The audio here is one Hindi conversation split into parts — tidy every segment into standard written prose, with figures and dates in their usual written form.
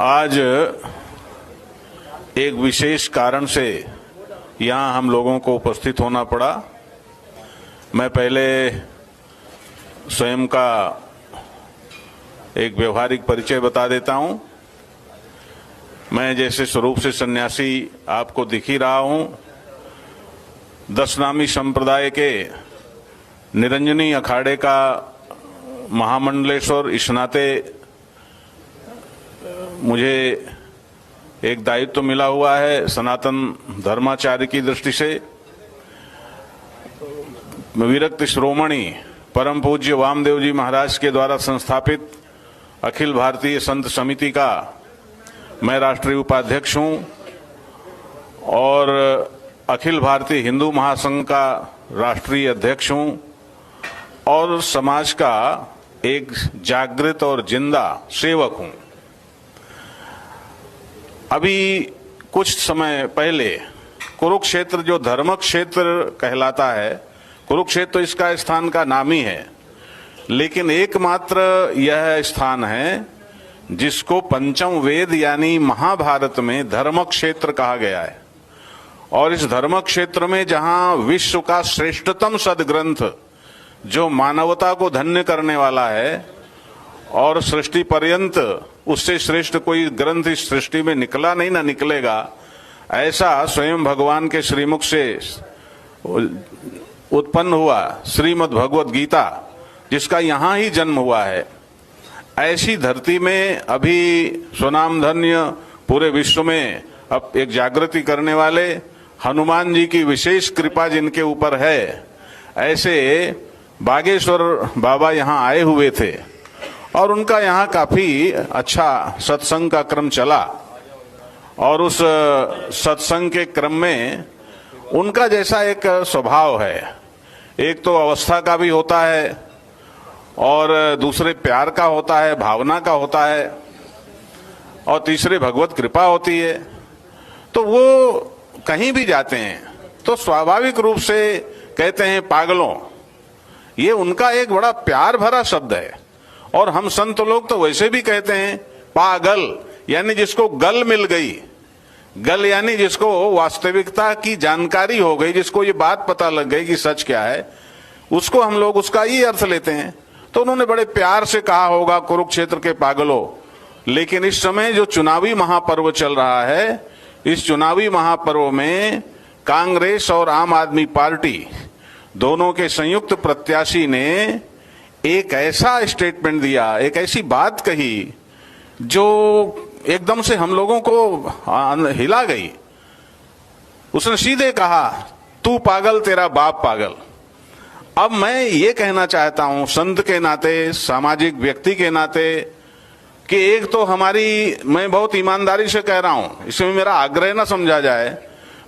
आज एक विशेष कारण से यहाँ हम लोगों को उपस्थित होना पड़ा। मैं पहले स्वयं का एक व्यवहारिक परिचय बता देता हूँ। मैं जैसे स्वरूप से सन्यासी आपको दिख ही रहा हूँ। 10 नामी संप्रदाय के निरंजनी अखाड़े का महामंडलेश्वर, इस नाते मुझे एक दायित्व मिला हुआ है सनातन धर्माचार्य की दृष्टि से। विरक्त श्रोमणी परम पूज्य वामदेव जी महाराज के द्वारा संस्थापित अखिल भारतीय संत समिति का मैं राष्ट्रीय उपाध्यक्ष हूं और अखिल भारतीय हिंदू महासंघ का राष्ट्रीय अध्यक्ष हूं और समाज का एक जागृत और जिंदा सेवक हूं। अभी कुछ समय पहले कुरुक्षेत्र, जो धर्म क्षेत्र कहलाता है, कुरुक्षेत्र तो इसका स्थान का नाम ही है, लेकिन एकमात्र यह स्थान है जिसको पंचम वेद यानी महाभारत में धर्म क्षेत्र कहा गया है। और इस धर्म क्षेत्र में जहां विश्व का श्रेष्ठतम सदग्रंथ, जो मानवता को धन्य करने वाला है और सृष्टि पर्यंत उससे श्रेष्ठ कोई ग्रंथ इस सृष्टि में निकला नहीं, ना निकलेगा, ऐसा स्वयं भगवान के श्रीमुख से उत्पन्न हुआ श्रीमद् भगवत गीता, जिसका यहाँ ही जन्म हुआ है, ऐसी धरती में अभी स्वनाम धन्य पूरे विश्व में अब एक जागृति करने वाले हनुमान जी की विशेष कृपा जिनके ऊपर है, ऐसे बागेश्वर बाबा यहाँ आए हुए थे और उनका यहाँ काफी अच्छा सत्संग का क्रम चला। और उस सत्संग के क्रम में उनका जैसा एक स्वभाव है, एक तो अवस्था का भी होता है और दूसरे प्यार का होता है, भावना का होता है और तीसरे भगवत कृपा होती है। तो वो कहीं भी जाते हैं तो स्वाभाविक रूप से कहते हैं पागलों, ये उनका एक बड़ा प्यार भरा शब्द है। और हम संत लोग तो वैसे भी कहते हैं पागल, यानी जिसको गल मिल गई। गल यानी जिसको वास्तविकता की जानकारी हो गई, जिसको ये बात पता लग गई कि सच क्या है, उसको हम लोग उसका ही अर्थ लेते हैं। तो उन्होंने बड़े प्यार से कहा होगा कुरुक्षेत्र के पागलों। लेकिन इस समय जो चुनावी महापर्व चल रहा है, इस चुनावी महापर्व में कांग्रेस और आम आदमी पार्टी दोनों के संयुक्त प्रत्याशी ने एक ऐसा स्टेटमेंट दिया, एक ऐसी बात कही जो एकदम से हम लोगों को हिला गई। उसने सीधे कहा, तू पागल, तेरा बाप पागल। अब मैं ये कहना चाहता हूं संत के नाते, सामाजिक व्यक्ति के नाते, कि एक तो हमारी, मैं बहुत ईमानदारी से कह रहा हूं, इसमें मेरा आग्रह ना समझा जाए,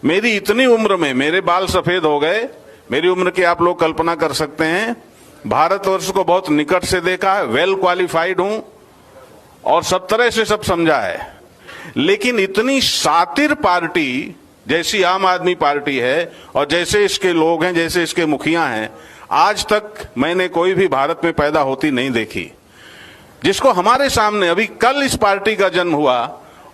मेरी इतनी उम्र में मेरे बाल सफेद हो गए, मेरी उम्र की आप लोग कल्पना कर सकते हैं, भारतवर्ष को बहुत निकट से देखा है, वेल क्वालिफाइड हूं और सब तरह से सब समझा है। लेकिन इतनी शातिर पार्टी जैसी आम आदमी पार्टी है और जैसे इसके लोग हैं, जैसे इसके मुखिया हैं, आज तक मैंने कोई भी भारत में पैदा होती नहीं देखी, जिसको हमारे सामने अभी कल इस पार्टी का जन्म हुआ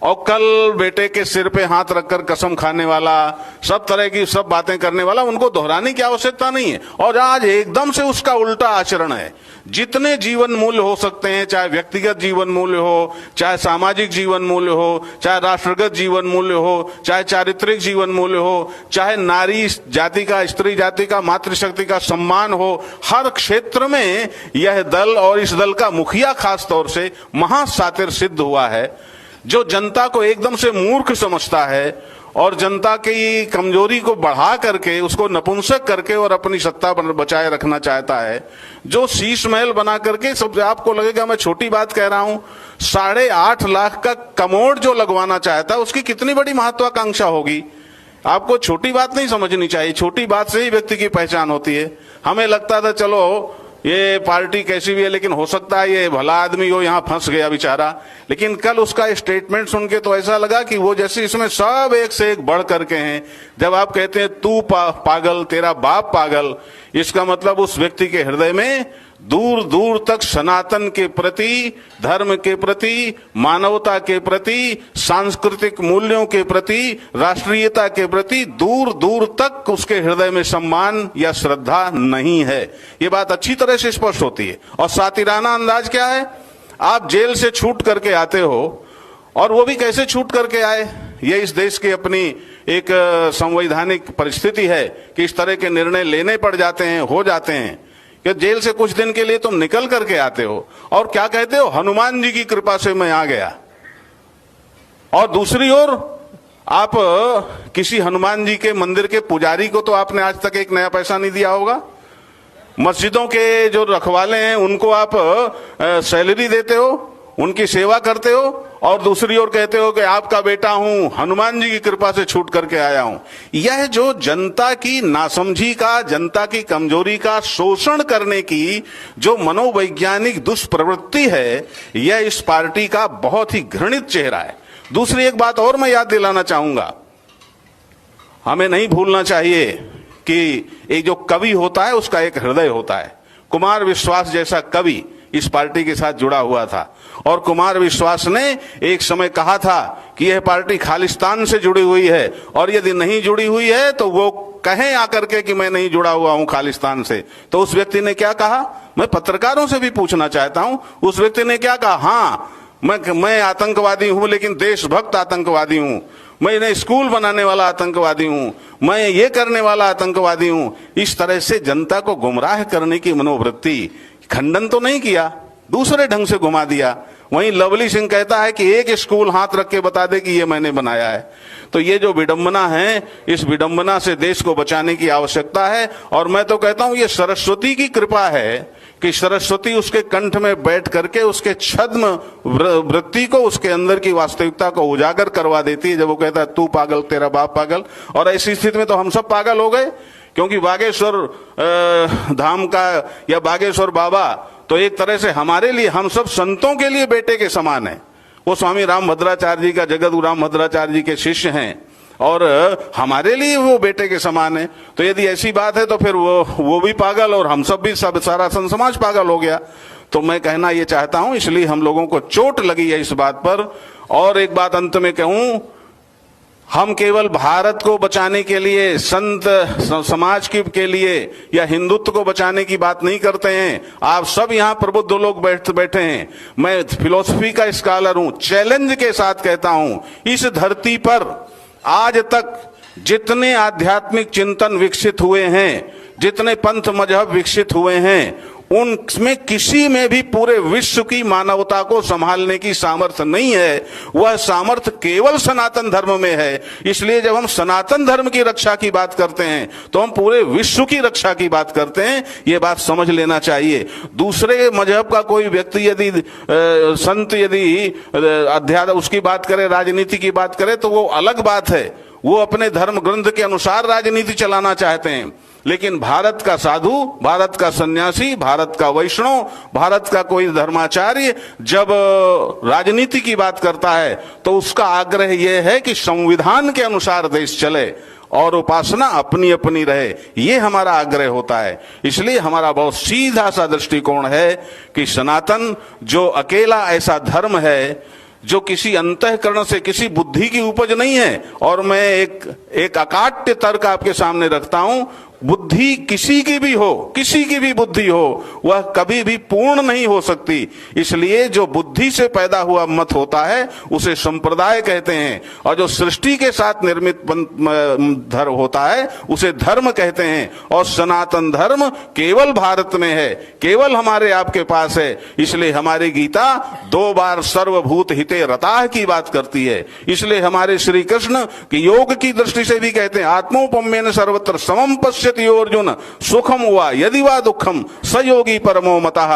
और कल बेटे के सिर पे हाथ रखकर कसम खाने वाला, सब तरह की सब बातें करने वाला, उनको दोहराने की आवश्यकता नहीं है। और आज एकदम से उसका उल्टा आचरण है। जितने जीवन मूल्य हो सकते हैं, चाहे व्यक्तिगत जीवन मूल्य हो, चाहे सामाजिक जीवन मूल्य हो, चाहे राष्ट्रगत जीवन मूल्य हो, चाहे चारित्रिक जीवन मूल्य हो, चाहे नारी जाति का, स्त्री जाति का, मातृशक्ति का सम्मान हो, हर क्षेत्र में यह दल और इस दल का मुखिया खास तौर से महासातिर सिद्ध हुआ है, जो जनता को एकदम से मूर्ख समझता है और जनता की कमजोरी को बढ़ा करके, उसको नपुंसक करके और अपनी सत्ता बचाए रखना चाहता है, जो शीश महल बना करके, सब आपको लगेगा मैं छोटी बात कह रहा हूं, 8.5 लाख का कमोड जो लगवाना चाहता है, उसकी कितनी बड़ी महत्वाकांक्षा होगी। आपको छोटी बात नहीं समझनी चाहिए, छोटी बात से ही व्यक्ति की पहचान होती है। हमें लगता था चलो ये पार्टी कैसी भी है, लेकिन हो सकता है ये भला आदमी हो, यहाँ फंस गया बेचारा। लेकिन कल उसका स्टेटमेंट सुन के तो ऐसा लगा कि वो जैसे इसमें सब एक से एक बढ़ करके हैं। जब आप कहते हैं तू पागल, तेरा बाप पागल, इसका मतलब उस व्यक्ति के हृदय में दूर दूर तक सनातन के प्रति, धर्म के प्रति, मानवता के प्रति, सांस्कृतिक मूल्यों के प्रति, राष्ट्रीयता के प्रति दूर दूर तक उसके हृदय में सम्मान या श्रद्धा नहीं है। ये बात अच्छी तरह से स्पष्ट होती है। और सातिराना अंदाज क्या है? आप जेल से छूट करके आते हो, और वो भी कैसे छूट करके आए? ये इस देश की अपनी एक संवैधानिक परिस्थिति है कि इस तरह के निर्णय लेने पड़ जाते हैं, हो जाते हैं कि जेल से कुछ दिन के लिए तुम निकल करके आते हो और क्या कहते हो? हनुमान जी की कृपा से मैं आ गया। और दूसरी ओर आप किसी हनुमान जी के मंदिर के पुजारी को तो आपने आज तक एक नया पैसा नहीं दिया होगा। मस्जिदों के जो रखवाले हैं उनको आप सैलरी देते हो, उनकी सेवा करते हो, और दूसरी ओर कहते हो कि आपका बेटा हूं, हनुमान जी की कृपा से छूट करके आया हूं। यह जो जनता की नासमझी का, जनता की कमजोरी का शोषण करने की जो मनोवैज्ञानिक दुष्प्रवृत्ति है, यह इस पार्टी का बहुत ही घृणित चेहरा है। दूसरी एक बात और मैं याद दिलाना चाहूंगा, हमें नहीं भूलना चाहिए कि एक जो कवि होता है उसका एक हृदय होता है। कुमार विश्वास जैसा कवि इस पार्टी के साथ जुड़ा हुआ था, और कुमार विश्वास ने एक समय कहा था कि यह पार्टी खालिस्तान से जुड़ी हुई है, और यदि नहीं जुड़ी हुई है तो वो कहें आकर के कि मैं नहीं जुड़ा हुआ हूं खालिस्तान से। तो उस व्यक्ति ने क्या कहा? मैं पत्रकारों से भी पूछना चाहता हूं, उस व्यक्ति ने क्या कहा? हाँ, मैं आतंकवादी हूं, लेकिन देशभक्त आतंकवादी हूं, मैं स्कूल बनाने वाला आतंकवादी हूं, मैं ये करने वाला आतंकवादी हूं। इस तरह से जनता को गुमराह करने की मनोवृत्ति, खंडन तो नहीं किया, दूसरे ढंग से घुमा दिया। वहीं लवली सिंह कहता है कि एक स्कूल हाथ रख के बता दे कि ये मैंने बनाया है। तो ये जो विडंबना है, इस विडंबना से देश को बचाने की आवश्यकता है। और मैं तो कहता हूं ये सरस्वती की कृपा है कि सरस्वती उसके कंठ में बैठ करके उसके छद्म वृत्ति को, उसके अंदर की वास्तविकता को उजागर करवा देती है। जब वो कहता है तू पागल, तेरा बाप पागल, और ऐसी स्थिति में तो हम सब पागल हो गए, क्योंकि बागेश्वर धाम का या बागेश्वर बाबा तो एक तरह से हमारे लिए, हम सब संतों के लिए बेटे के समान है। वो स्वामी राम भद्राचार्य जी का, जगत राम भद्राचार्य जी के शिष्य हैं, और हमारे लिए वो बेटे के समान है। तो यदि ऐसी बात है तो फिर वो भी पागल और हम सब भी, सब सारा संत समाज पागल हो गया। तो मैं कहना ये चाहता हूं, इसलिए हम लोगों को चोट लगी है इस बात पर। और एक बात अंत में कहूं, हम केवल भारत को बचाने के लिए, संत समाज के लिए या हिंदुत्व को बचाने की बात नहीं करते हैं। आप सब यहाँ प्रबुद्ध लोग बैठे हैं। मैं फिलॉसफी का स्कॉलर हूं, चैलेंज के साथ कहता हूं, इस धरती पर आज तक जितने आध्यात्मिक चिंतन विकसित हुए हैं, जितने पंथ मजहब विकसित हुए हैं, उनमें किसी में भी पूरे विश्व की मानवता को संभालने की सामर्थ्य नहीं है। वह सामर्थ्य केवल सनातन धर्म में है। इसलिए जब हम सनातन धर्म की रक्षा की बात करते हैं तो हम पूरे विश्व की रक्षा की बात करते हैं। ये बात समझ लेना चाहिए। दूसरे मजहब का कोई व्यक्ति यदि संत यदि अध्यात्म उसकी बात करे, राजनीति की बात करे, तो वो अलग बात है। वो अपने धर्म ग्रंथ के अनुसार राजनीति चलाना चाहते हैं। लेकिन भारत का साधु, भारत का सन्यासी, भारत का वैष्णव, भारत का कोई धर्माचार्य जब राजनीति की बात करता है तो उसका आग्रह यह है कि संविधान के अनुसार देश चले और उपासना अपनी अपनी रहे। ये हमारा आग्रह होता है। इसलिए हमारा बहुत सीधा सा दृष्टिकोण है कि सनातन जो अकेला ऐसा धर्म है जो किसी अंतःकरण से, किसी बुद्धि की उपज नहीं है। और मैं एक अकाट्य तर्क आपके सामने रखता हूं, बुद्धि किसी की भी हो, किसी की भी बुद्धि हो, वह कभी भी पूर्ण नहीं हो सकती। इसलिए जो बुद्धि से पैदा हुआ मत होता है उसे संप्रदाय कहते हैं, और जो सृष्टि के साथ निर्मित धर्म होता है उसे धर्म कहते हैं। और सनातन धर्म केवल भारत में है, केवल हमारे आपके पास है। इसलिए हमारी गीता 2 बार सर्वभूत हिते रताः की बात करती है। इसलिए हमारे श्री कृष्ण की योग की दृष्टि से भी कहते हैं, आत्मोपम्येन सर्वत्र समम पश्यति अर्जुन सुखम वा यदि वा दुखम स योगी परमो मतः।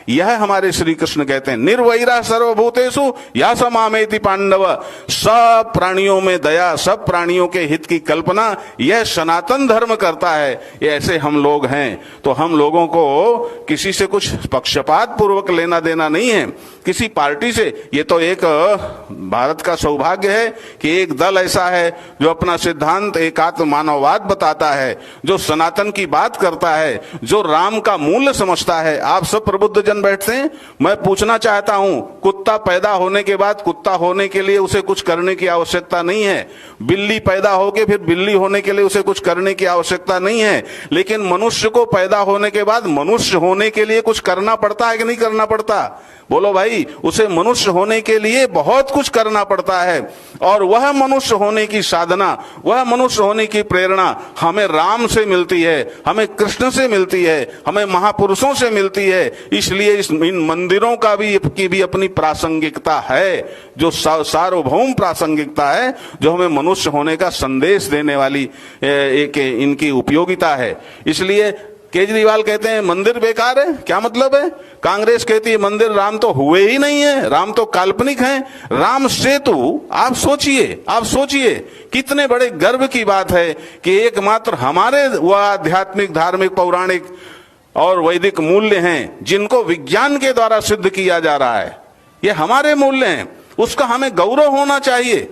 यह हमारे श्री कृष्ण कहते हैं। निर्वैरा सर्वभूतेषु या समामेति पांडव। सब प्राणियों में दया, सब प्राणियों के हित की कल्पना, यह सनातन धर्म करता है। ये ऐसे हम लोग हैं। तो हम लोगों को किसी से कुछ पक्षपात पूर्वक लेना देना नहीं है। किसी पार्टी से। ये तो एक भारत का सौभाग्य है कि एक दल ऐसा है जो अपना सिद्धांत एकात्म मानववाद बताता है, जो सनातन की बात करता है, जो राम का मूल्य समझता है। आप सब प्रबुद्ध जन बैठते हैं, मैं पूछना चाहता हूं, कुत्ता पैदा होने के बाद कुत्ता होने के लिए उसे कुछ करने की आवश्यकता नहीं है, बिल्ली पैदा होके फिर बिल्ली होने के लिए उसे कुछ करने की आवश्यकता नहीं है, लेकिन मनुष्य को पैदा होने के बाद मनुष्य होने के लिए कुछ करना पड़ता है कि नहीं करना पड़ता? बोलो भाई, उसे मनुष्य होने के लिए बहुत कुछ करना पड़ता है। और वह मनुष्य होने की साधना, वह मनुष्य होने की प्रेरणा हमें राम से मिलती है, हमें कृष्ण से मिलती है, हमें महापुरुषों से मिलती है। इसलिए इन मंदिरों की भी अपनी प्रासंगिकता है, जो सार्वभौम प्रासंगिकता है, जो हमें मनुष्य होने का संदेश देने वाली एक इनकी उपयोगिता है। इसलिए केजरीवाल कहते हैं मंदिर बेकार है, क्या मतलब है? कांग्रेस कहती है मंदिर राम तो हुए ही नहीं है, राम तो काल्पनिक हैं। राम सेतु, आप सोचिए कितने बड़े गर्व की बात है कि एकमात्र हमारे वह आध्यात्मिक, धार्मिक, पौराणिक और वैदिक मूल्य हैं जिनको विज्ञान के द्वारा सिद्ध किया जा रहा है, ये हमारे मूल्य हैं, उसका हमें गौरव होना चाहिए।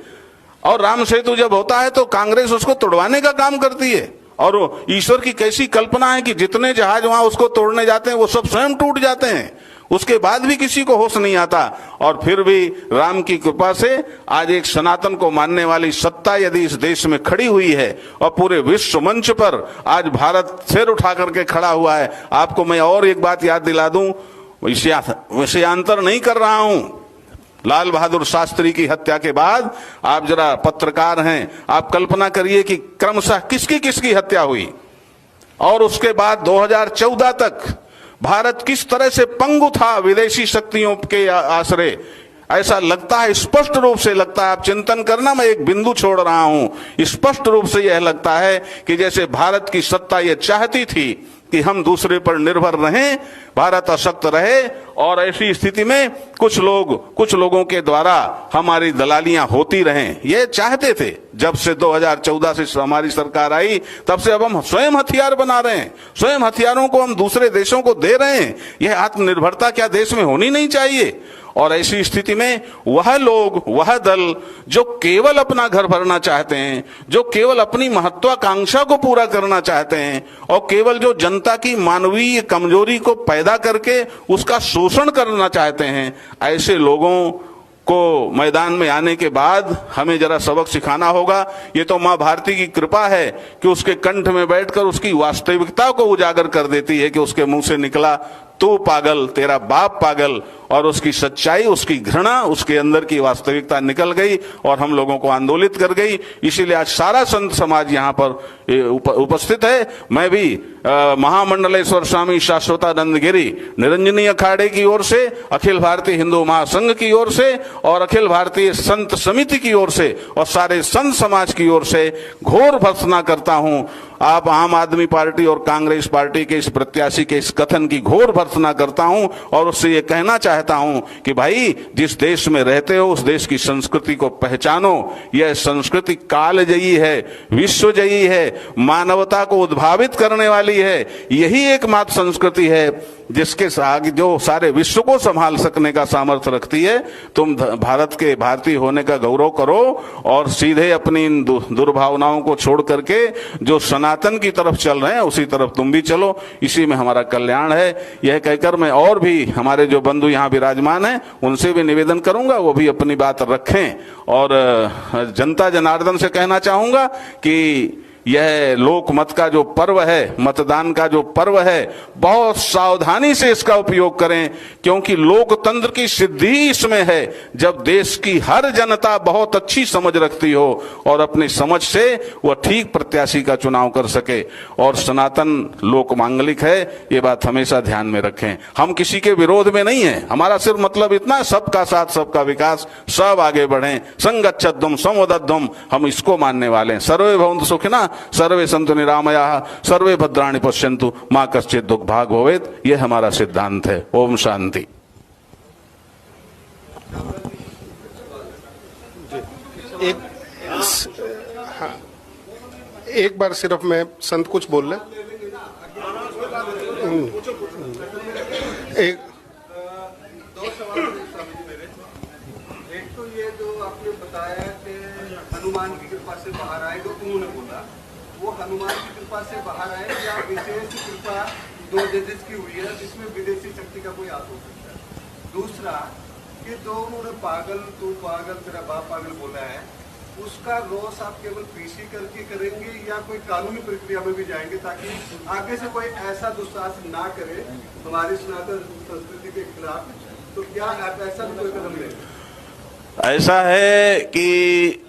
और राम सेतु जब होता है तो कांग्रेस उसको तोड़वाने का काम करती है। और ईश्वर की कैसी कल्पना है कि जितने जहाज वहां उसको तोड़ने जाते हैं वो सब स्वयं टूट जाते हैं, उसके बाद भी किसी को होश नहीं आता। और फिर भी राम की कृपा से आज एक सनातन को मानने वाली सत्ता यदि इस देश में खड़ी हुई है और पूरे विश्व मंच पर आज भारत सिर उठा करके खड़ा हुआ है। आपको मैं और एक बात याद दिला दूं, विषयांतर नहीं कर रहा हूं। लाल बहादुर शास्त्री की हत्या के बाद आप जरा पत्रकार हैं, आप कल्पना करिए कि क्रमशः किसकी किसकी हत्या हुई, और उसके बाद 2014 तक भारत किस तरह से पंगु था विदेशी शक्तियों के आश्रय। ऐसा लगता है, स्पष्ट रूप से लगता है, आप चिंतन करना, मैं एक बिंदु छोड़ रहा हूं, स्पष्ट रूप से यह लगता है कि जैसे भारत की सत्ता यह चाहती थी कि हम दूसरे पर निर्भर रहें, भारत अशक्त रहे, और ऐसी स्थिति में कुछ लोगों के द्वारा हमारी दलालियां होती रहें, ये चाहते थे। जब से 2014 से हमारी सरकार आई तब से अब हम स्वयं हथियार बना रहे हैं, स्वयं हथियारों को हम दूसरे देशों को दे रहे हैं। यह आत्मनिर्भरता क्या देश में होनी नहीं चाहिए? और ऐसी स्थिति में वह लोग, वह दल जो केवल अपना घर भरना चाहते हैं, जो केवल अपनी महत्वाकांक्षा को पूरा करना चाहते हैं, और केवल जो जनता की मानवीय कमजोरी को पैदा करके उसका शोषण करना चाहते हैं, ऐसे लोगों को मैदान में आने के बाद हमें जरा सबक सिखाना होगा। ये तो मां भारती की कृपा है कि उसके कंठ में बैठकर उसकी वास्तविकता को उजागर कर देती है कि उसके मुंह से निकला तू पागल, तेरा बाप पागल, और उसकी सच्चाई, उसकी घृणा, उसके अंदर की वास्तविकता निकल गई और हम लोगों को आंदोलित कर गई। इसीलिए आज सारा संत समाज यहाँ पर उपस्थित है। मैं भी महामंडलेश्वर स्वामी शाश्वतानंद गिरी निरंजनी अखाड़े की ओर से, अखिल भारतीय हिंदू महासंघ की ओर से और अखिल भारतीय संत समिति की ओर से और सारे संत समाज की ओर से घोर भर्त्सना करता हूं। आप आम आदमी पार्टी और कांग्रेस पार्टी के इस प्रत्याशी के इस कथन की घोर भर्त्सना करता हूं और उससे ये कहना चाहता हूं कि भाई, जिस देश में रहते हो उस देश की संस्कृति को पहचानो। यह संस्कृति कालजयी है, विश्वजयी है, मानवता को उद्भावित करने वाली है। यही एकमात्र संस्कृति है जिसके आगे जो सारे विश्व को संभाल सकने का सामर्थ्य रखती है। तुम भारत के भारतीय होने का गौरव करो और सीधे अपनी इन दुर्भावनाओं को छोड़ करके जो सनातन की तरफ चल रहे हैं उसी तरफ तुम भी चलो, इसी में हमारा कल्याण है। यह कहकर मैं और भी हमारे जो बंधु यहाँ विराजमान हैं उनसे भी निवेदन करूंगा वो भी अपनी बात रखें। और जनता जनार्दन से कहना चाहूंगा कि यह लोकमत का जो पर्व है, मतदान का जो पर्व है, बहुत सावधानी से इसका उपयोग करें, क्योंकि लोकतंत्र की सिद्धि इसमें है जब देश की हर जनता बहुत अच्छी समझ रखती हो और अपनी समझ से वह ठीक प्रत्याशी का चुनाव कर सके। और सनातन लोक मांगलिक है, ये बात हमेशा ध्यान में रखें। हम किसी के विरोध में नहीं है, हमारा सिर्फ मतलब इतना है सबका साथ, सबका विकास, सब आगे बढ़ें, संगच्छध्वम समवदध्वम, हम इसको मानने वाले हैं। सर्वे भवन्तु सुखिनः, सर्वे सन्तु निरामयाः, सर्वे भद्राणि पश्यन्तु, मां कश्चित् दुःख भाग् भवेत्। यह हमारा सिद्धांत है। ओम शांति। एक बार सिर्फ मैं संत कुछ बोल ले। एक तो ये जो आपने बताया कि हनुमान की कृपा से बाहर आएगा, उन्होंने बोला वो हनुमान की कृपा से बाहर आए या विशेष कृपा 2 जजेस की हुई है जिसमें विदेशी शक्ति का कोई हाथ हो सकता है। दूसरा कि जो उन्होंने पागल, तू पागल, तेरा बाप पागल बोला है, उसका रोष आप केवल पीसी करके करेंगे या कोई कानूनी प्रक्रिया में भी जाएंगे ताकि आगे से कोई ऐसा दुस्साहस ना करे हमारी सनातन संस्कृति के खिलाफ? तो क्या आप ऐसा भी कोई कदम लेंगे? ऐसा है कि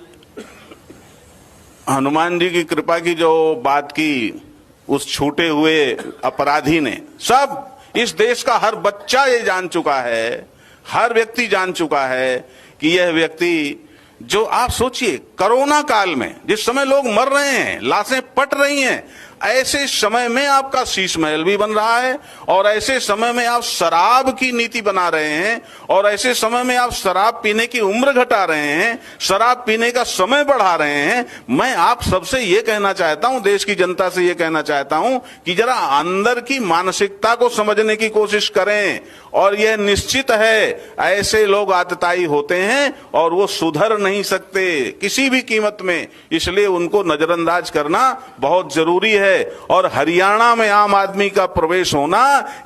हनुमान जी की कृपा की जो बात की उस छूटे हुए अपराधी ने, सब इस देश का हर बच्चा ये जान चुका है, हर व्यक्ति जान चुका है कि यह व्यक्ति, जो आप सोचिए कोरोना काल में जिस समय लोग मर रहे हैं, लाशें पट रही हैं, ऐसे समय में आपका शीश महल भी बन रहा है और ऐसे समय में आप शराब की नीति बना रहे हैं और ऐसे समय में आप शराब पीने की उम्र घटा रहे हैं, शराब पीने का समय बढ़ा रहे हैं। मैं आप सबसे ये कहना चाहता हूं, देश की जनता से ये कहना चाहता हूं कि जरा अंदर की मानसिकता को समझने की कोशिश करें। और यह निश्चित है ऐसे लोग आतताई होते हैं और वो सुधर नहीं सकते किसी भी कीमत में, इसलिए उनको नजरअंदाज करना बहुत जरूरी है। और हरियाणा में आम आदमी का प्रवेश होना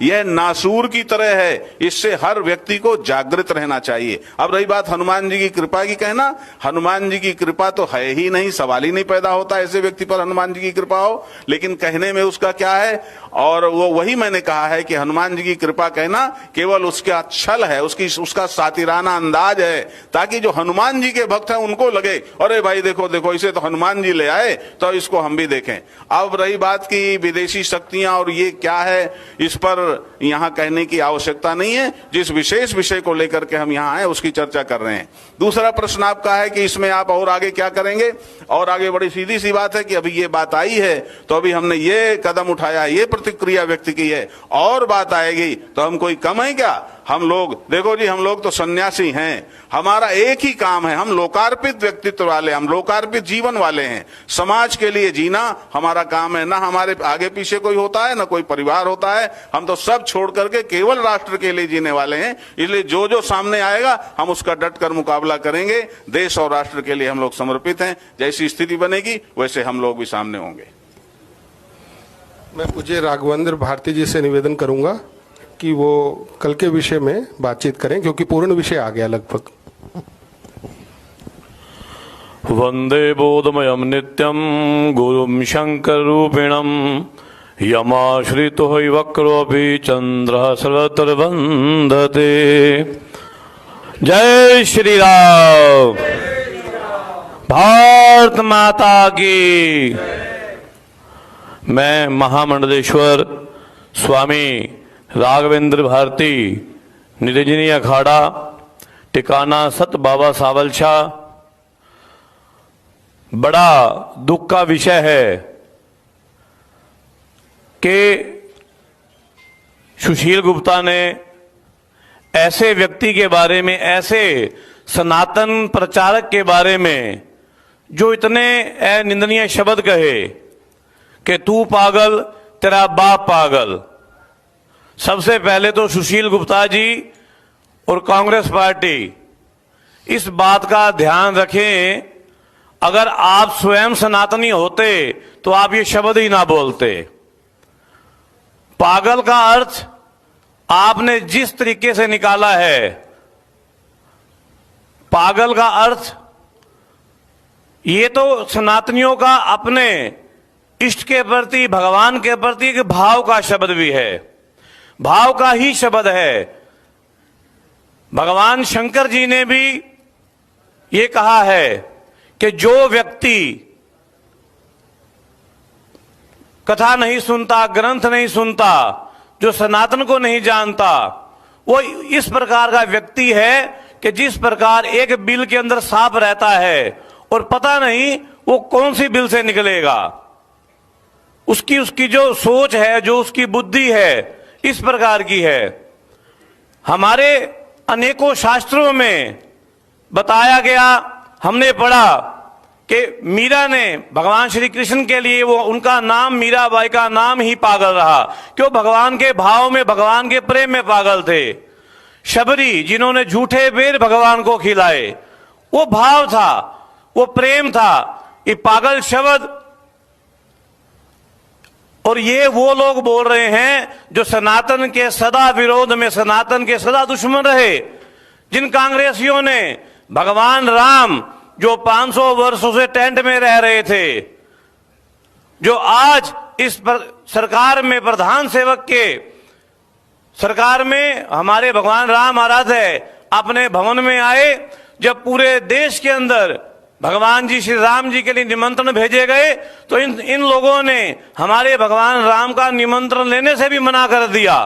यह नासूर की तरह है, इससे हर व्यक्ति को जागृत रहना चाहिए। अब रही बात हनुमान जी की कृपा की, कहना हनुमान जी की कृपा तो है ही नहीं, सवाल ही नहीं पैदा होता ऐसे व्यक्ति पर हनुमान जी की कृपा हो, लेकिन कहने में उसका क्या है। और वो वही मैंने कहा है कि हनुमान जी की कृपा कहना केवल उसका छल है, उसका सातिराना अंदाज है, ताकि जो हनुमान जी के भक्त हैं उनको लगे अरे भाई देखो देखो इसे तो हनुमान जी ले आए तो इसको हम भी देखें। अब रही बात की विदेशी शक्तियां और ये क्या है, इस पर यहां कहने की आवश्यकता नहीं है। जिस विशेष विषय को लेकर के हम यहां आए उसकी चर्चा कर रहे हैं। दूसरा प्रश्न आपका है कि इसमें आप और आगे क्या करेंगे। और आगे बड़ी सीधी सी बात है कि अभी ये बात आई है तो अभी हमने ये कदम उठाया, ये प्रतिक्रिया व्यक्त की है, और बात आएगी तो हम कोई कम है क्या। हम लोग देखो जी, हम लोग तो सन्यासी हैं, हमारा एक ही काम है, हम लोकार्पित व्यक्तित्व वाले, हम लोकार्पित जीवन वाले हैं। समाज के लिए जीना हमारा काम है, ना हमारे आगे पीछे कोई होता है ना कोई परिवार होता है, हम तो सब छोड़ करके केवल राष्ट्र के लिए जीने वाले हैं। इसलिए जो जो सामने आएगा हम उसका डट कर मुकाबला करेंगे। देश और राष्ट्र के लिए हम लोग समर्पित हैं, जैसी स्थिति बनेगी वैसे हम लोग भी सामने होंगे। मैं पूज्य राघवेंद्र भारती जी से निवेदन करूंगा कि वो कल के विषय में बातचीत करें, क्योंकि पूर्ण विषय आ गया लगभग। वंदे बोधमयम नित्यम गुरुम शंकर रूपिणम यमाश्रितो हि वक्रोऽपि चंद्र सर्वत्र वंदते। जय श्री राम। भारत माता की। मैं महामंडलेश्वर स्वामी राघवेंद्र भारती निरंजनी अखाड़ा टिकाना सत बाबा सावलशाह। बड़ा दुख का विषय है कि सुशील गुप्ता ने ऐसे व्यक्ति के बारे में, ऐसे सनातन प्रचारक के बारे में जो इतने निंदनीय शब्द कहे कि तू पागल, तेरा बाप पागल। सबसे पहले तो सुशील गुप्ता जी और कांग्रेस पार्टी इस बात का ध्यान रखें, अगर आप स्वयं सनातनी होते तो आप ये शब्द ही ना बोलते। पागल का अर्थ आपने जिस तरीके से निकाला है, पागल का अर्थ ये तो सनातनियों का अपने इष्ट के प्रति, भगवान के प्रति एक भाव का शब्द भी है, भाव का ही शब्द है। भगवान शंकर जी ने भी ये कहा है कि जो व्यक्ति कथा नहीं सुनता, ग्रंथ नहीं सुनता, जो सनातन को नहीं जानता, वो इस प्रकार का व्यक्ति है कि जिस प्रकार एक बिल के अंदर सांप रहता है और पता नहीं वो कौन सी बिल से निकलेगा। उसकी जो सोच है, जो उसकी बुद्धि है, इस प्रकार की है। हमारे अनेकों शास्त्रों में बताया गया, हमने पढ़ा कि मीरा ने भगवान श्री कृष्ण के लिए, वो उनका नाम मीराबाई का नाम ही पागल रहा। क्यों? भगवान के भाव में, भगवान के प्रेम में पागल थे। शबरी जिन्होंने झूठे बेर भगवान को खिलाए, वो भाव था, वो प्रेम था। ये पागल शब्द और ये वो लोग बोल रहे हैं जो सनातन के सदा विरोध में, सनातन के सदा दुश्मन रहे, जिन कांग्रेसियों ने भगवान राम जो 500 वर्षों से टेंट में रह रहे थे, जो आज इस सरकार में प्रधान सेवक के सरकार में हमारे भगवान राम महाराज है, अपने भवन में आए, जब पूरे देश के अंदर भगवान जी श्री राम जी के लिए निमंत्रण भेजे गए तो इन लोगों ने हमारे भगवान राम का निमंत्रण लेने से भी मना कर दिया।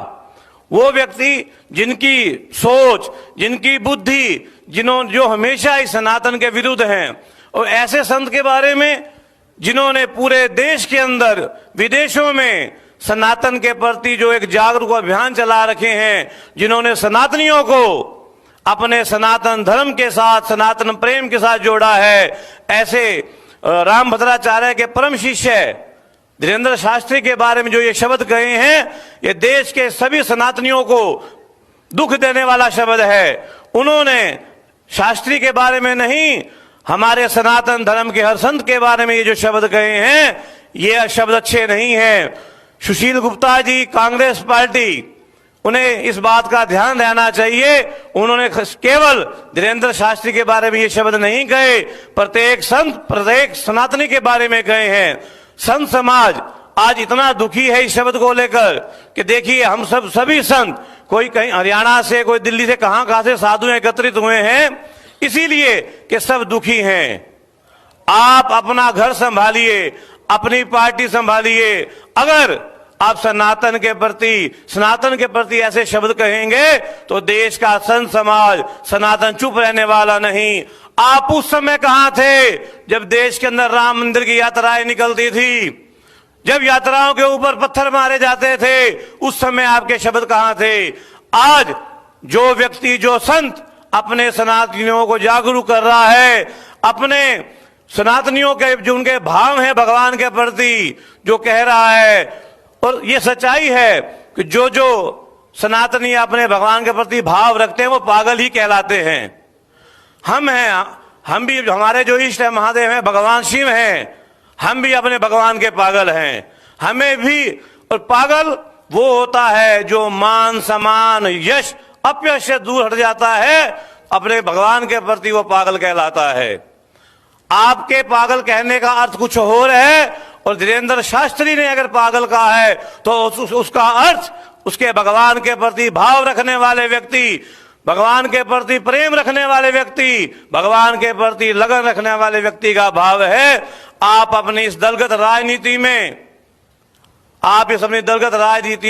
वो व्यक्ति जिनकी सोच, जिनकी बुद्धि, जो हमेशा इस सनातन के विरुद्ध हैं, और ऐसे संत के बारे में जिन्होंने पूरे देश के अंदर विदेशों में सनातन के प्रति जो एक जागरूक अभियान चला रखे हैं, जिन्होंने सनातनियों को अपने सनातन धर्म के साथ, सनातन प्रेम के साथ जोड़ा है, ऐसे रामभद्राचार्य के परम शिष्य धीरेन्द्र शास्त्री के बारे में जो ये शब्द कहे हैं, ये देश के सभी सनातनियों को दुख देने वाला शब्द है। उन्होंने शास्त्री के बारे में नहीं, हमारे सनातन धर्म के हर संत के बारे में ये जो शब्द कहे हैं, ये शब्द अच्छे नहीं हैं। सुशील गुप्ता जी, कांग्रेस पार्टी, उन्हें इस बात का ध्यान रहना चाहिए। उन्होंने केवल धीरेन्द्र शास्त्री के बारे में ये शब्द नहीं कहे, प्रत्येक संत, प्रत्येक सनातनी के बारे में कहे हैं। संत समाज आज इतना दुखी है इस शब्द को लेकर कि देखिए, हम सभी संत, कोई कहीं हरियाणा से, कोई दिल्ली से, कहां से साधु एकत्रित हुए हैं, इसीलिए कि सब दुखी हैं। आप अपना घर संभालिए, अपनी पार्टी संभालिए। अगर आप सनातन के प्रति ऐसे शब्द कहेंगे तो देश का संत समाज, सनातन चुप रहने वाला नहीं। आप उस समय कहां थे जब देश के अंदर राम मंदिर की यात्राएं निकलती थी, जब यात्राओं के ऊपर पत्थर मारे जाते थे, उस समय आपके शब्द कहां थे? आज जो व्यक्ति, जो संत अपने सनातनियों को जागरूक कर रहा है, अपने सनातनियों के जो उनके भाव हैं भगवान के प्रति, जो कह रहा है, और ये सच्चाई है कि जो सनातनी अपने भगवान के प्रति भाव रखते हैं वो पागल ही कहलाते हैं। हम भी, हमारे जो इष्ट है महादेव हैं, भगवान शिव हैं, हम भी अपने भगवान के पागल हैं। हमें भी, और पागल वो होता है जो मान, सम्मान, यश, अपयश से दूर हट जाता है, अपने भगवान के प्रति वो पागल कहलाता है। आपके पागल कहने का अर्थ कुछ और है, और धीरेन्द्र शास्त्री ने अगर पागल कहा है तो उसका अर्थ उसके भगवान के प्रति भाव रखने वाले व्यक्ति, भगवान के प्रति प्रेम रखने वाले व्यक्ति, भगवान के प्रति लगन रखने वाले व्यक्ति का भाव है। आप अपनी इस दलगत राजनीति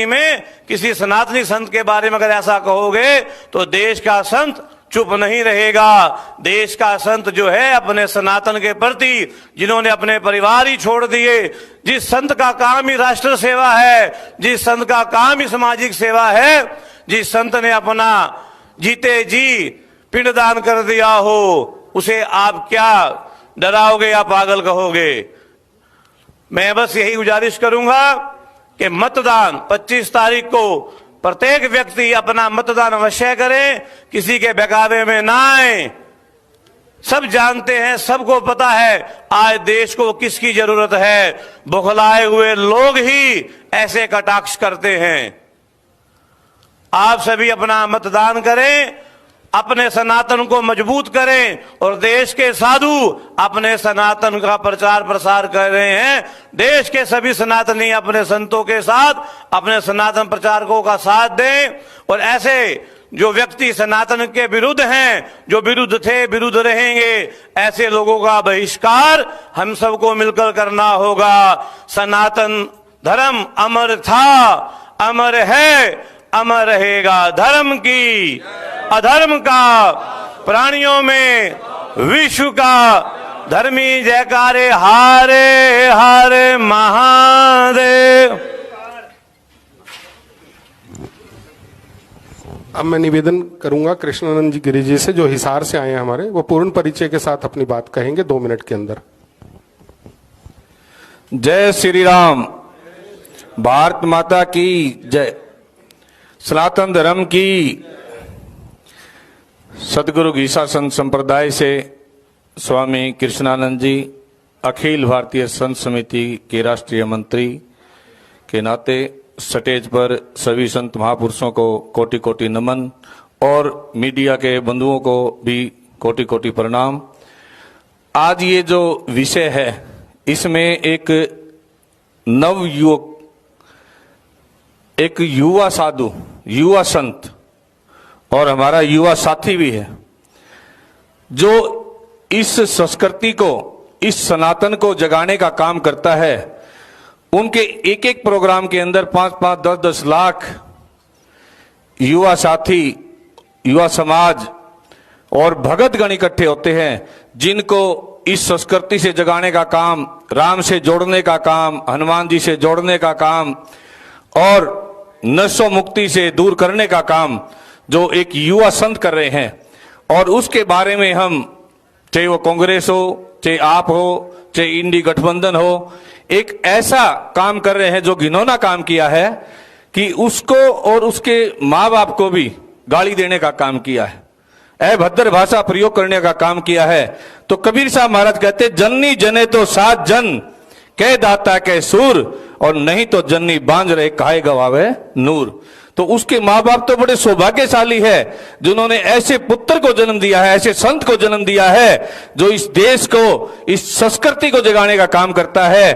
में किसी सनातनी संत के बारे में अगर ऐसा कहोगे तो देश का संत चुप नहीं रहेगा। देश का संत जो है अपने सनातन के प्रति, जिन्होंने अपने परिवार ही छोड़ दिए, जिस संत का काम ही राष्ट्र सेवा है, जिस संत का काम ही सामाजिक सेवा है, जिस संत ने अपना जीते जी पिंडदान कर दिया हो, उसे आप क्या डराओगे या पागल कहोगे? मैं बस यही गुजारिश करूंगा कि मतदान 25 तारीख को प्रत्येक व्यक्ति अपना मतदान अवश्य करें, किसी के बहकावे में ना आए। सब जानते हैं, सबको पता है आज देश को किसकी जरूरत है। बौखलाए हुए लोग ही ऐसे कटाक्ष करते हैं। आप सभी अपना मतदान करें, अपने सनातन को मजबूत करें, और देश के साधु अपने सनातन का प्रचार प्रसार कर रहे हैं। देश के सभी सनातनी अपने संतों के साथ, अपने सनातन प्रचारकों का साथ दें, और ऐसे जो व्यक्ति सनातन के विरुद्ध हैं, जो विरुद्ध थे, विरुद्ध रहेंगे, ऐसे लोगों का बहिष्कार हम सबको मिलकर करना होगा। सनातन धर्म अमर था, अमर है, अमर रहेगा। धर्म की, अधर्म का, प्राणियों में विश्व का धर्मी जयकारे हारे हारे महादेव। अब मैं निवेदन करूंगा कृष्णानंद जी गिरी जी से, जो हिसार से आए हैं हमारे, वो पूर्ण परिचय के साथ अपनी बात कहेंगे 2 मिनट के अंदर। जय श्री राम। भारत माता की जय। सनातन धर्म की सदगुरु गीसा संत संप्रदाय से स्वामी कृष्णानंद जी, अखिल भारतीय संत समिति के राष्ट्रीय मंत्री के नाते स्टेज पर सभी संत महापुरुषों को कोटि कोटि नमन और मीडिया के बंधुओं को भी कोटि कोटि प्रणाम। आज ये जो विषय है इसमें एक नव युवक, एक युवा साधु, युवा संत और हमारा युवा साथी भी है जो इस संस्कृति को, इस सनातन को जगाने का काम करता है। उनके एक एक प्रोग्राम के अंदर 5-5, 10-10 लाख युवा साथी, युवा समाज और भगतगण इकट्ठे होते हैं, जिनको इस संस्कृति से जगाने का काम, राम से जोड़ने का काम, हनुमान जी से जोड़ने का काम और नशो मुक्ति से दूर करने का काम जो एक युवा संत कर रहे हैं। और उसके बारे में हम, चाहे वो कांग्रेस हो, चाहे आप हो, चाहे इंडी गठबंधन हो, एक ऐसा काम कर रहे हैं जो घिनौना काम किया है कि उसको और उसके माँ बाप को भी गाली देने का काम किया है, अभद्र भाषा प्रयोग करने का काम किया है। तो कबीर साहब महाराज कहते, जननी जने तो सात जन कह दाता कह सूर, और नहीं तो जननी बांझ रहे काहे गवावे नूर। तो उसके माँ बाप तो बड़े सौभाग्यशाली है जिन्होंने ऐसे पुत्र को जन्म दिया है, ऐसे संत को जन्म दिया है जो इस देश को, इस संस्कृति को जगाने का काम करता है।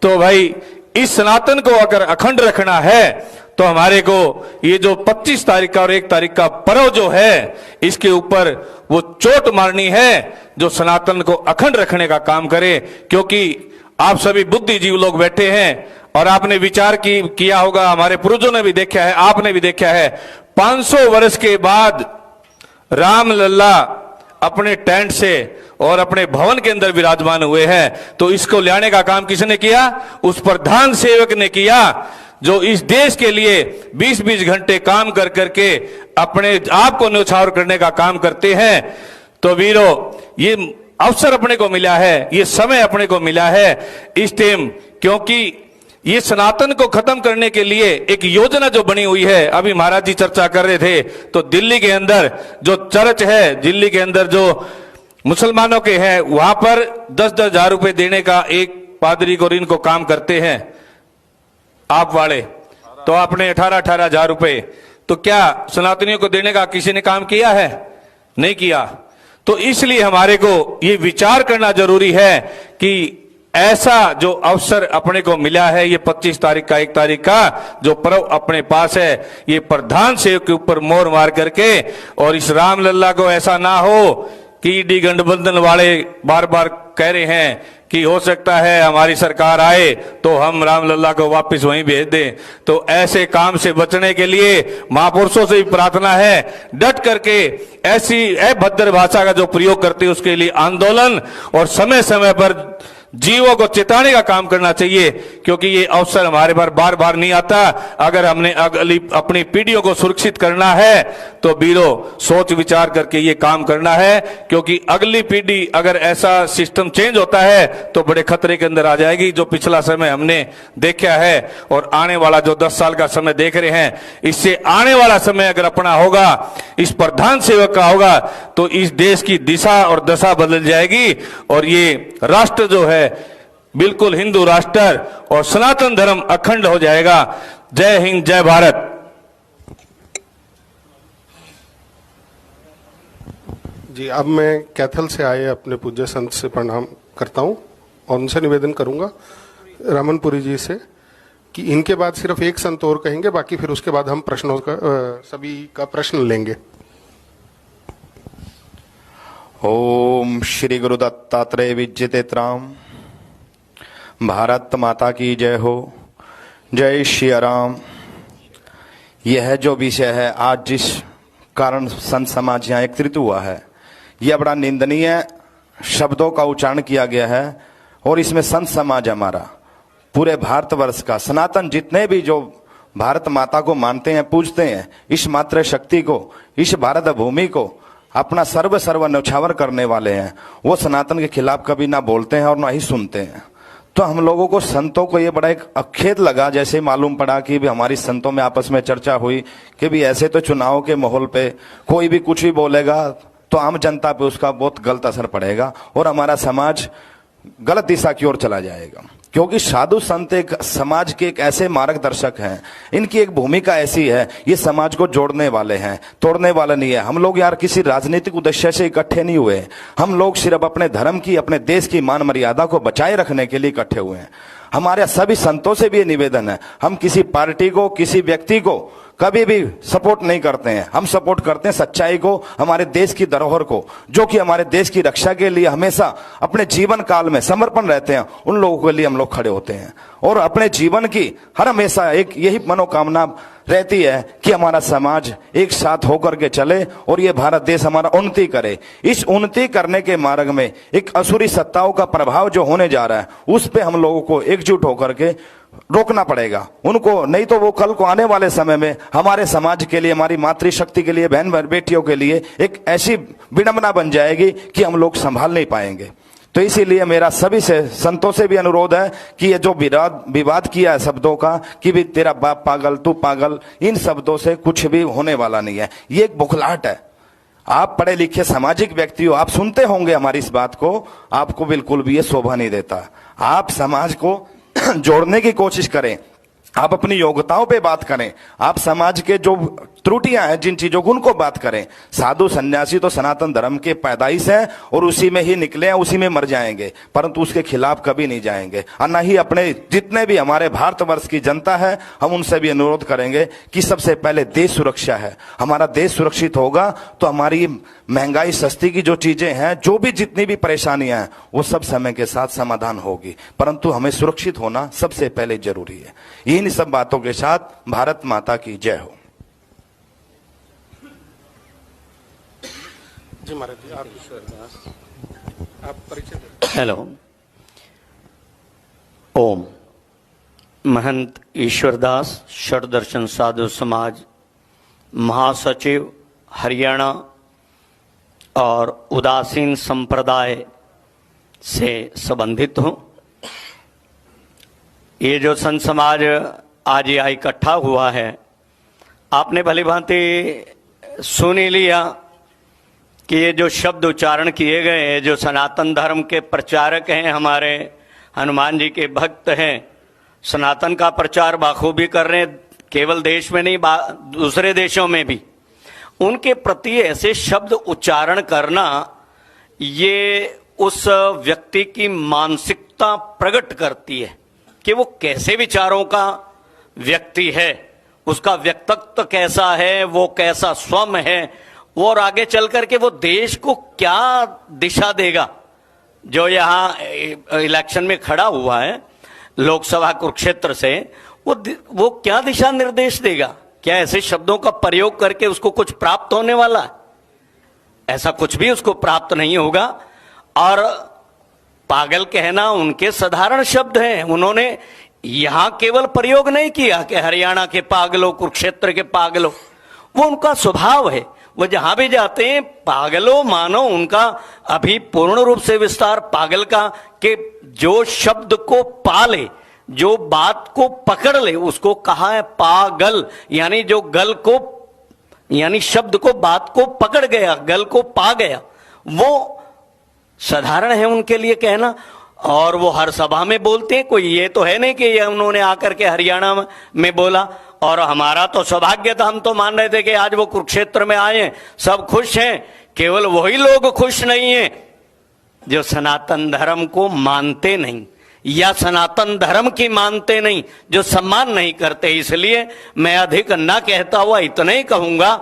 तो भाई इस सनातन को अगर अखंड रखना है तो हमारे को ये जो 25 तारीख का और 1 तारीख का पर्व जो है, इसके ऊपर वो चोट मारनी है जो सनातन को अखंड रखने का काम करे। क्योंकि आप सभी बुद्धिजीवी लोग बैठे हैं और आपने विचार किया होगा, हमारे पूर्वजों ने भी देखा है, आपने भी देखा है, 500 वर्ष के बाद राम लल्ला अपने टेंट से और अपने भवन के अंदर विराजमान हुए हैं। तो इसको लाने का काम किसने किया? उस प्रधान सेवक ने किया जो इस देश के लिए 20-20 घंटे काम कर करके अपने आप को न्यौछावर करने का काम करते हैं। तो वीरों, ये अवसर अपने को मिला है, ये समय अपने को मिला है इस टाइम, क्योंकि ये सनातन को खत्म करने के लिए एक योजना जो बनी हुई है। अभी महाराज जी चर्चा कर रहे थे, तो दिल्ली के अंदर जो चर्च है, दिल्ली के अंदर जो मुसलमानों के हैं, वहां पर 10-10 हजार रुपए देने का एक पादरी को इनको काम करते हैं आप वाले। तो आपने 18-18 हजार रुपए, तो क्या सनातनियों को देने का किसी ने काम किया है? नहीं किया। तो इसलिए हमारे को ये विचार करना जरूरी है कि ऐसा जो अवसर अपने को मिला है, ये 25 तारीख का, 1 तारीख का जो पर्व अपने पास है, ये प्रधान सेवक के ऊपर मोहर मार करके, और इस राम लल्ला को ऐसा ना हो कि ईडी गठबंधन वाले बार बार कह रहे हैं कि हो सकता है हमारी सरकार आए तो हम राम लल्ला को वापस वहीं भेज दें। तो ऐसे काम से बचने के लिए महापुरुषों से भी प्रार्थना है, डट करके ऐसी अभद्र भाषा का जो प्रयोग करते हैं उसके लिए आंदोलन और समय समय पर जीवों को चेताने का काम करना चाहिए, क्योंकि ये अवसर हमारे पर बार बार नहीं आता। अगर हमने अगली अपनी पीढ़ियों को सुरक्षित करना है तो बीरो सोच विचार करके ये काम करना है, क्योंकि अगली पीढ़ी अगर ऐसा सिस्टम चेंज होता है तो बड़े खतरे के अंदर आ जाएगी। जो पिछला समय हमने देखा है और आने वाला जो 10 साल का समय देख रहे हैं, इससे आने वाला समय अगर अपना होगा, इस प्रधान सेवक का होगा, तो इस देश की दिशा और दशा बदल जाएगी और ये राष्ट्र जो है बिल्कुल हिंदू राष्ट्र और सनातन धर्म अखंड हो जाएगा। जय हिंद, जय भारत। जी, अब मैं कैथल से आए अपने पूज्य संत से प्रणाम करता हूं और उनसे निवेदन करूंगा रमनपुरी जी से कि इनके बाद सिर्फ एक संत और कहेंगे, बाकी फिर उसके बाद हम प्रश्नों का सभी का प्रश्न लेंगे। ओम श्री गुरु दत्तात्रेय विजयतेत्राम। भारत माता की जय हो। जय श्री राम। यह जो विषय है, आज जिस कारण संत समाज यहाँ एकत्रित हुआ है, यह बड़ा निंदनीय शब्दों का उच्चारण किया गया है। और इसमें संत समाज हमारा पूरे भारतवर्ष का, सनातन जितने भी जो भारत माता को मानते हैं, पूजते हैं, इस मातृ शक्ति को, इस भारत भूमि को अपना सर्व न्यौछावर करने वाले हैं, वो सनातन के खिलाफ कभी ना बोलते हैं और ना ही सुनते हैं। तो हम लोगों को, संतों को ये बड़ा एक अखेद लगा, जैसे मालूम पड़ा कि भी हमारी संतों में आपस में चर्चा हुई कि भी ऐसे तो चुनाव के माहौल पे कोई भी कुछ भी बोलेगा तो आम जनता पे उसका बहुत गलत असर पड़ेगा और हमारा समाज गलत दिशा की ओर चला जाएगा। क्योंकि साधु संत एक समाज के एक ऐसे मार्गदर्शक हैं, इनकी एक भूमिका ऐसी है, ये समाज को जोड़ने वाले हैं, तोड़ने वाले नहीं है। हम लोग यार किसी राजनीतिक उद्देश्य से इकट्ठे नहीं हुए, हम लोग सिर्फ अपने धर्म की, अपने देश की मान मर्यादा को बचाए रखने के लिए इकट्ठे हुए हैं। हमारे सभी संतों से भी ये निवेदन है, हम किसी पार्टी को, किसी व्यक्ति को कभी भी सपोर्ट नहीं करते हैं। हम सपोर्ट करते हैं सच्चाई को, हमारे देश की धरोहर को, जो कि हमारे देश की रक्षा के लिए हमेशा अपने जीवन काल में समर्पण रहते हैं, उन लोगों के लिए हम लोग खड़े होते हैं। और अपने जीवन की हर हमेशा एक यही मनोकामना रहती है कि हमारा समाज एक साथ होकर के चले और ये भारत देश हमारा उन्नति करे। इस उन्नति करने के मार्ग में एक असुरी सत्ताओं का प्रभाव जो होने जा रहा है, उस पे हम लोगों को एकजुट होकर के रोकना पड़ेगा उनको, नहीं तो वो कल को आने वाले समय में हमारे समाज के लिए, हमारी मातृशक्ति के लिए, बहन बेटियों के लिए एक ऐसी विडंबना बन जाएगी कि हम लोग संभाल नहीं पाएंगे। तो इसीलिए मेरा सभी से, संतों से भी अनुरोध है कि ये जो विवाद किया है शब्दों का कि भी तेरा बाप पागल, तू पागल, इन शब्दों से कुछ भी होने वाला नहीं है। ये एक बुखलाहट है। आप पढ़े लिखे सामाजिक व्यक्ति हो, आप सुनते होंगे हमारी इस बात को, आपको बिल्कुल भी ये शोभा नहीं देता। आप समाज को जोड़ने की कोशिश करें, आप अपनी योग्यताओं पे बात करें, आप समाज के जो त्रुटियां हैं जिन चीजों को उनको बात करें। साधु सन्यासी तो सनातन धर्म के पैदाइश हैं और उसी में ही निकले हैं, उसी में मर जाएंगे, परंतु उसके खिलाफ कभी नहीं जाएंगे। और न ही अपने जितने भी हमारे भारतवर्ष की जनता है, हम उनसे भी अनुरोध करेंगे कि सबसे पहले देश सुरक्षा है। हमारा देश सुरक्षित होगा तो हमारी महंगाई, सस्ती की जो चीजें हैं, जो भी जितनी भी परेशानियां हैं, वो सब समय के साथ समाधान होगी। परंतु हमें सुरक्षित होना सबसे पहले जरूरी है। इन सब बातों के साथ भारत माता की जय हो। जी महाराज जी, आप परिचय दें। हेलो, ओम। महंत ईश्वरदास षडदर्शन साधु समाज महासचिव हरियाणा और उदासीन संप्रदाय से संबंधित हूँ। ये जो संत समाज आज यहाँ इकट्ठा हुआ है, आपने भली भांति सुन ही लिया कि ये जो शब्द उच्चारण किए गए हैं, जो सनातन धर्म के प्रचारक हैं, हमारे हनुमान जी के भक्त हैं, सनातन का प्रचार बाखूबी कर रहे हैं, केवल देश में नहीं दूसरे देशों में भी। उनके प्रति ऐसे शब्द उच्चारण करना, ये उस व्यक्ति की मानसिकता प्रकट करती है कि वो कैसे विचारों का व्यक्ति है, उसका व्यक्तित्व कैसा है, वो कैसा स्वयं है, और आगे चल करके वो देश को क्या दिशा देगा। जो यहाँ इलेक्शन में खड़ा हुआ है लोकसभा कुरुक्षेत्र से, वो क्या दिशा निर्देश देगा? क्या ऐसे शब्दों का प्रयोग करके उसको कुछ प्राप्त होने वाला है? ऐसा कुछ भी उसको प्राप्त नहीं होगा। और पागल कहना उनके साधारण शब्द हैं, उन्होंने यहां केवल प्रयोग नहीं किया कि हरियाणा के पागलों, कुरुक्षेत्र के पागलों, वो उनका स्वभाव है। वो जहां भी जाते हैं पागलों मानो उनका अभी पूर्ण रूप से विस्तार पागल का, कि जो शब्द को पाले, जो बात को पकड़ ले, उसको कहा है पागल। यानी जो गल को, यानी शब्द को, बात को पकड़ गया, गल को पा गया, वो साधारण है उनके लिए कहना। और वो हर सभा में बोलते हैं, कोई ये तो है नहीं कि ये उन्होंने आकर के हरियाणा में बोला। और हमारा तो सौभाग्य था, हम तो मान रहे थे कि आज वो कुरुक्षेत्र में आए हैं, सब खुश हैं। केवल वही लोग खुश नहीं हैं जो सनातन धर्म को मानते नहीं, या सनातन धर्म की मानते नहीं, जो सम्मान नहीं करते। इसलिए मैं अधिक ना कहता हुआ इतना ही कहूंगा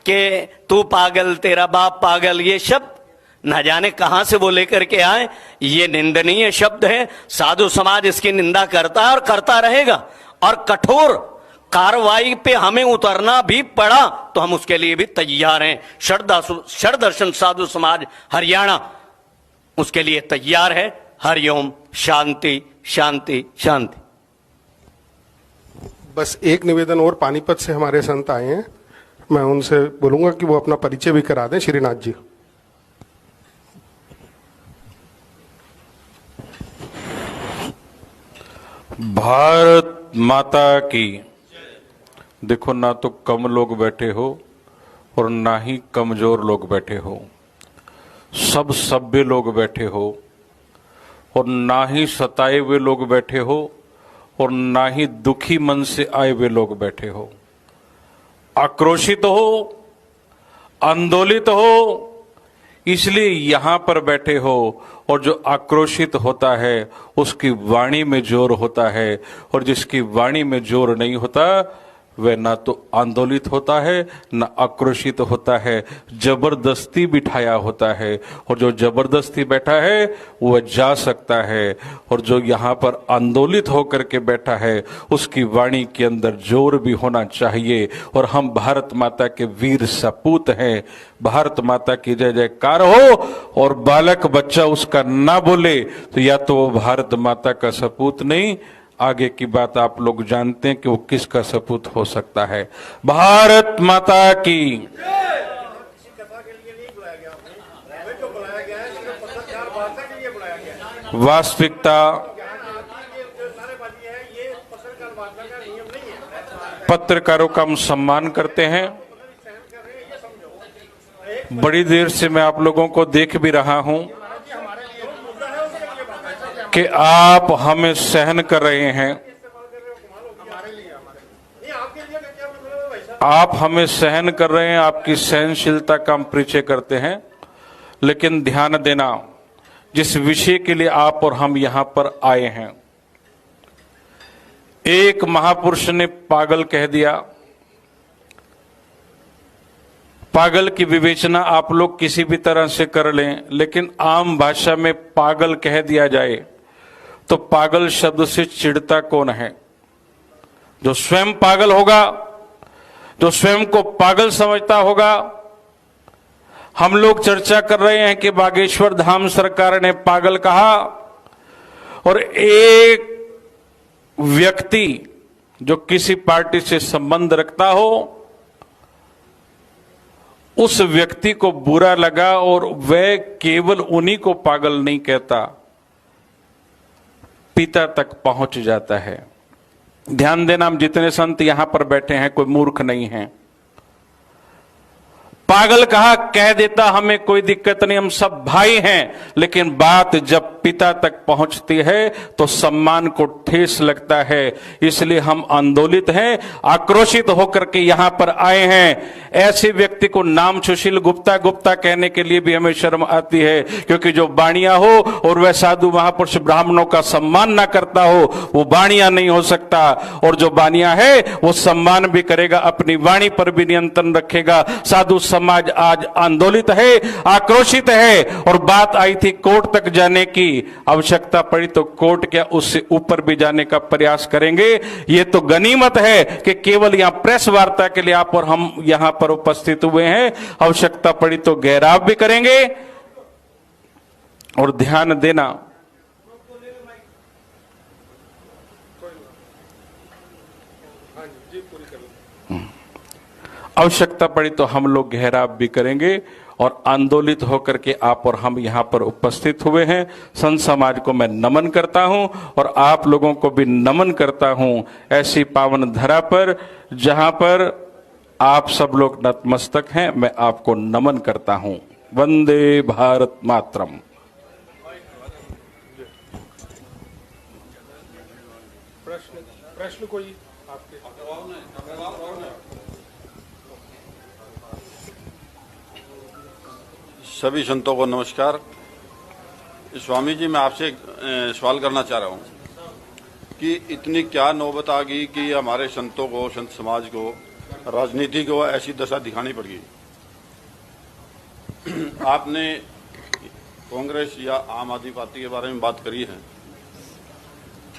कि तू पागल, तेरा बाप पागल, ये शब्द न जाने कहां से वो लेकर के आए, ये निंदनीय शब्द है। साधु समाज इसकी निंदा करता है और करता रहेगा, और कठोर कार्रवाई पे हमें उतरना भी पड़ा तो हम उसके लिए भी तैयार हैं। षडदर्शन साधु समाज हरियाणा उसके लिए तैयार है। हरिओम, शांति शांति शांति। बस एक निवेदन और, पानीपत से हमारे संत आए हैं, मैं उनसे बोलूंगा कि वो अपना परिचय भी करा दें। श्रीनाथ जी। भारत माता की। देखो, ना तो कम लोग बैठे हो और ना ही कमजोर लोग बैठे हो। सब सभ्य लोग बैठे हो और ना ही सताए हुए लोग बैठे हो और ना ही दुखी मन से आए हुए लोग बैठे हो। आक्रोशित हो, आंदोलित हो, इसलिए यहां पर बैठे हो। और जो आक्रोशित होता है उसकी वाणी में जोर होता है, और जिसकी वाणी में जोर नहीं होता वह ना तो आंदोलित होता है ना आक्रोशित होता है, जबरदस्ती बिठाया होता है। और जो जबरदस्ती बैठा है वह जा सकता है, और जो यहाँ पर आंदोलित होकर के बैठा है उसकी वाणी के अंदर जोर भी होना चाहिए। और हम भारत माता के वीर सपूत हैं। भारत माता की जय जयकार हो, और बालक बच्चा उसका ना बोले तो या तो वो भारत माता का सपूत नहीं, आगे की बात आप लोग जानते हैं कि वो किसका सपूत हो सकता है। भारत माता की। वास्तविकता पत्रकारों का हम सम्मान करते हैं। बड़ी देर से मैं आप लोगों को देख भी रहा हूं कि आप हमें सहन कर रहे हैं। आप हमें सहन कर रहे हैं, आपकी सहनशीलता का हम परिचय करते हैं। लेकिन ध्यान देना, जिस विषय के लिए आप और हम यहां पर आए हैं, एक महापुरुष ने पागल कह दिया। पागल की विवेचना आप लोग किसी भी तरह से कर लें, लेकिन आम भाषा में पागल कह दिया जाए तो पागल शब्द से चिढ़ता कौन है? जो स्वयं पागल होगा, जो स्वयं को पागल समझता होगा। हम लोग चर्चा कर रहे हैं कि बागेश्वर धाम सरकार ने पागल कहा, और एक व्यक्ति जो किसी पार्टी से संबंध रखता हो उस व्यक्ति को बुरा लगा, और वह केवल उन्हीं को पागल नहीं कहता, पिता तक पहुंच जाता है। ध्यान देना, हम जितने संत यहां पर बैठे हैं कोई मूर्ख नहीं है। पागल कहा, कह देता, हमें कोई दिक्कत नहीं, हम सब भाई हैं। लेकिन बात जब पिता तक पहुंचती है तो सम्मान को ठेस लगता है। इसलिए हम आंदोलित हैं, आक्रोशित होकर के यहां पर आए हैं। ऐसे व्यक्ति को नाम सुशील गुप्ता गुप्ता कहने के लिए भी हमें शर्म आती है, क्योंकि जो बाणिया हो और वह साधु महापुरुष ब्राह्मणों का सम्मान ना करता हो वो बाणिया नहीं हो सकता। और जो बाणिया है वो सम्मान भी करेगा, अपनी वाणी पर भी नियंत्रण रखेगा। साधु समाज आज आंदोलित है, आक्रोशित है, और बात आई थी कोर्ट तक जाने की। आवश्यकता पड़ी तो कोर्ट क्या उससे ऊपर भी जाने का प्रयास करेंगे। ये तो गनीमत है कि केवल यहां प्रेस वार्ता के लिए आप और हम यहां पर उपस्थित हुए हैं। आवश्यकता पड़ी तो घेराव भी करेंगे। और ध्यान देना, आवश्यकता पड़ी तो हम लोग घेराव भी करेंगे। और आंदोलित होकर के आप और हम यहां पर उपस्थित हुए हैं। संत समाज को मैं नमन करता हूं और आप लोगों को भी नमन करता हूं, ऐसी पावन धरा पर जहां पर आप सब लोग नतमस्तक हैं। मैं आपको नमन करता हूं। वंदे भारत मातरम। प्रश्न कोई आपके? सभी संतों को नमस्कार। स्वामी जी, मैं आपसे एक सवाल करना चाह रहा हूँ कि इतनी क्या नौबत आ गई कि हमारे संतों को, संत समाज को, राजनीति को ऐसी दशा दिखानी पड़ गई। आपने कांग्रेस या आम आदमी पार्टी के बारे में बात करी है।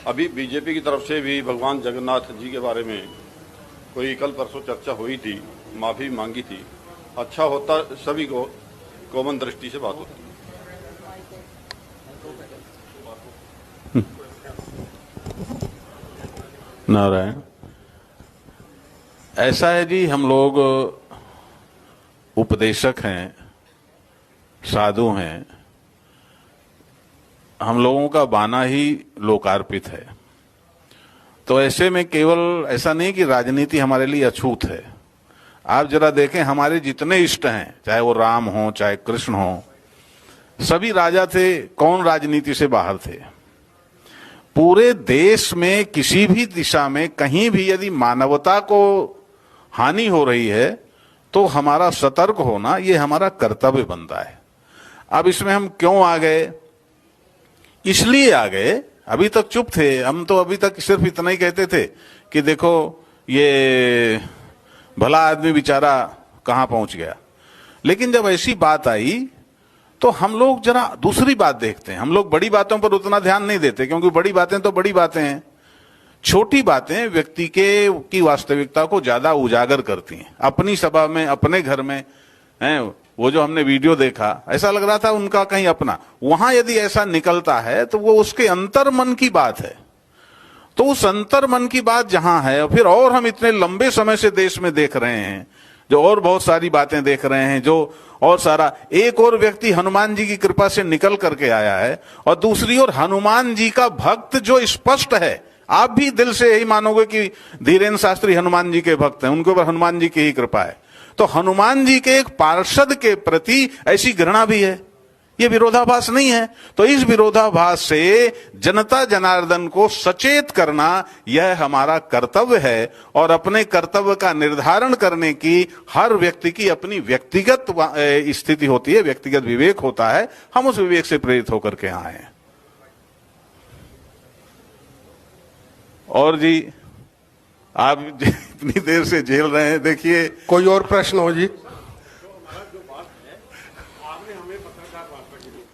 अभी बीजेपी की तरफ से भी भगवान जगन्नाथ जी के बारे में कोई कल परसों चर्चा हुई थी, माफी मांगी थी। अच्छा होता सभी को कॉमन दृष्टि से बात होती है। नारायण, ऐसा है जी, हम लोग उपदेशक हैं, साधु हैं। हम लोगों का बाना ही लोकार्पित है। तो ऐसे में केवल ऐसा नहीं कि राजनीति हमारे लिए अछूत है। आप जरा देखें, हमारे जितने इष्ट हैं, चाहे वो राम हो चाहे कृष्ण हो, सभी राजा थे, कौन राजनीति से बाहर थे। पूरे देश में किसी भी दिशा में कहीं भी यदि मानवता को हानि हो रही है तो हमारा सतर्क होना ये हमारा कर्तव्य बनता है। अब इसमें हम क्यों आ गए? इसलिए आ गए, अभी तक चुप थे हम, तो अभी तक सिर्फ इतना ही कहते थे कि देखो ये भला आदमी बेचारा कहां पहुंच गया। लेकिन जब ऐसी बात आई तो हम लोग जरा दूसरी बात देखते हैं। हम लोग बड़ी बातों पर उतना ध्यान नहीं देते, क्योंकि बड़ी बातें तो बड़ी बातें हैं, छोटी बातें व्यक्ति की वास्तविकता को ज्यादा उजागर करती हैं। अपनी सभा में, अपने घर में हैं, वो जो हमने वीडियो देखा ऐसा लग रहा था उनका कहीं अपना, वहां यदि ऐसा निकलता है तो वो उसके अंतर मन की बात है। तो उस अंतर मन की बात जहां है, फिर और हम इतने लंबे समय से देश में देख रहे हैं, जो और बहुत सारी बातें देख रहे हैं, जो और सारा, एक और व्यक्ति हनुमान जी की कृपा से निकल करके आया है और दूसरी ओर हनुमान जी का भक्त जो स्पष्ट है। आप भी दिल से यही मानोगे कि धीरेन्द्र शास्त्री हनुमान जी के भक्त हैं, उनके ऊपर हनुमान जी की ही कृपा है। तो हनुमान जी के एक पार्षद के प्रति ऐसी घृणा भी है, ये विरोधाभास नहीं है। तो इस विरोधाभास से जनता जनार्दन को सचेत करना यह हमारा कर्तव्य है, और अपने कर्तव्य का निर्धारण करने की हर व्यक्ति की अपनी व्यक्तिगत स्थिति होती है, व्यक्तिगत विवेक होता है। हम उस विवेक से प्रेरित होकर के आए हैं। और जी आप इतनी देर से झेल रहे हैं, देखिए कोई और प्रश्न हो जी?